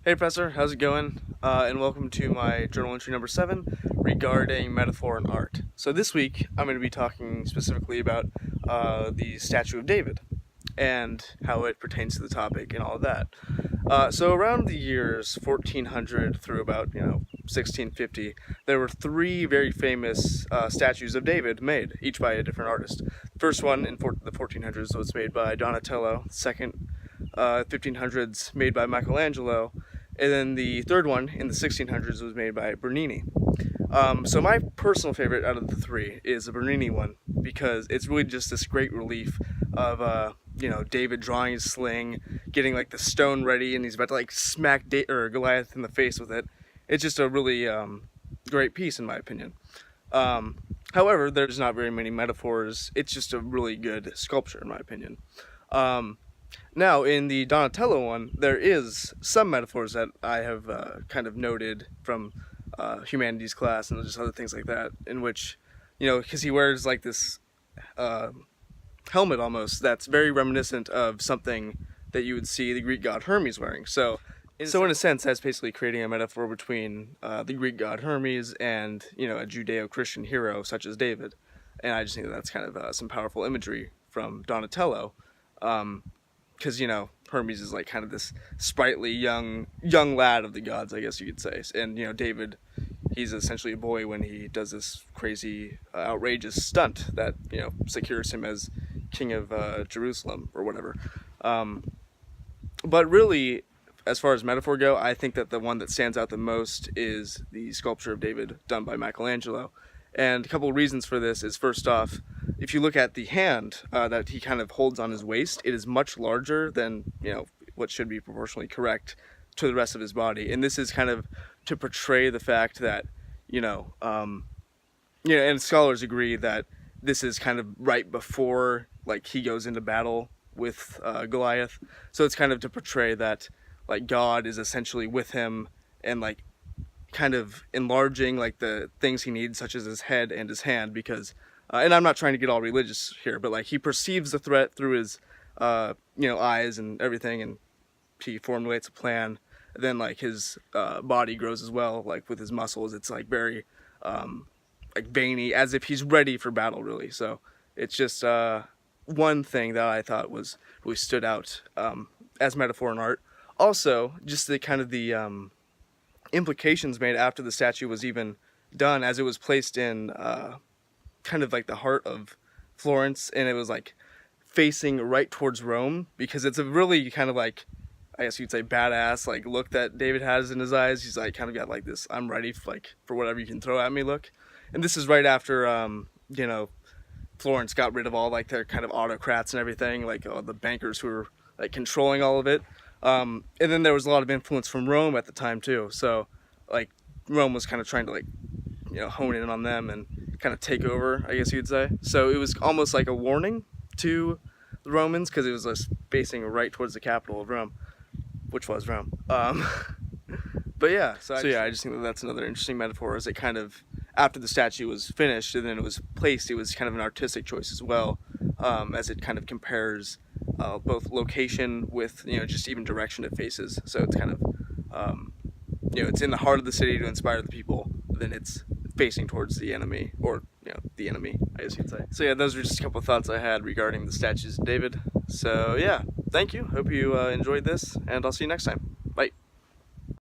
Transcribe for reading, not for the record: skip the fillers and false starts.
Hey Professor, how's it going? And welcome to my journal entry number 7 regarding metaphor and art. So this week I'm going to be talking specifically about the Statue of David and how it pertains to the topic and all of that. So around the years 1400 through about 1650, there were three very famous statues of David made, each by a different artist. The first one in the 1400s was made by Donatello. The second 1500s made by Michelangelo, and then the third one in the 1600s was made by Bernini. So my personal favorite out of the three is the Bernini one because it's really just this great relief of David drawing his sling, getting like the stone ready, and he's about to like smack Goliath in the face with it. It's just a really great piece in my opinion. However, there's not very many metaphors. It's just a really good sculpture in my opinion. Now, in the Donatello one, there is some metaphors that I have kind of noted from humanities class and just other things like that, in which, because he wears like this helmet almost that's very reminiscent of something that you would see the Greek god Hermes wearing. So in a sense, that's basically creating a metaphor between the Greek god Hermes and, a Judeo-Christian hero such as David. And I just think that's kind of some powerful imagery from Donatello. Because Hermes is like kind of this sprightly young lad of the gods, I guess you could say, and David, he's essentially a boy when he does this crazy, outrageous stunt that secures him as king of Jerusalem or whatever. But really, as far as metaphor go, I think that the one that stands out the most is the sculpture of David done by Michelangelo. And a couple of reasons for this is, first off, if you look at the hand that he kind of holds on his waist, it is much larger than what should be proportionally correct to the rest of his body. And this is kind of to portray the fact that and scholars agree that this is kind of right before like he goes into battle with Goliath. So it's kind of to portray that like God is essentially with him and like kind of enlarging like the things he needs, such as his head and his hand, because and I'm not trying to get all religious here, but like he perceives the threat through his eyes and everything, and he formulates a plan. And then like his body grows as well, like with his muscles. It's like very like veiny, as if he's ready for battle, really. So it's just one thing that I thought was really stood out as metaphor and art. Also, just the kind of the implications made after the statue was even done, as it was placed in kind of like the heart of Florence, and it was like facing right towards Rome, because it's a really kind of like, I guess you'd say, badass like look that David has in his eyes. He's like kind of got like this "I'm ready for whatever you can throw at me" look. And this is right after Florence got rid of all like their kind of autocrats and everything, like all the bankers who were like controlling all of it. And then there was a lot of influence from Rome at the time too. So like Rome was kind of trying to like hone in on them and kind of take over, I guess you'd say. So it was almost like a warning to the Romans, because it was just facing right towards the capital of Rome, which was Rome. But yeah, I just think that that's another interesting metaphor, as it kind of, after the statue was finished and then it was placed, it was kind of an artistic choice as well, as it kind of compares both location with just even direction it faces. So it's kind of it's in the heart of the city to inspire the people, then it's facing towards the enemy, or the enemy, I guess you'd say. So yeah, those are just a couple of thoughts I had regarding the statues of David. So yeah, thank you. Hope you enjoyed this, and I'll see you next time.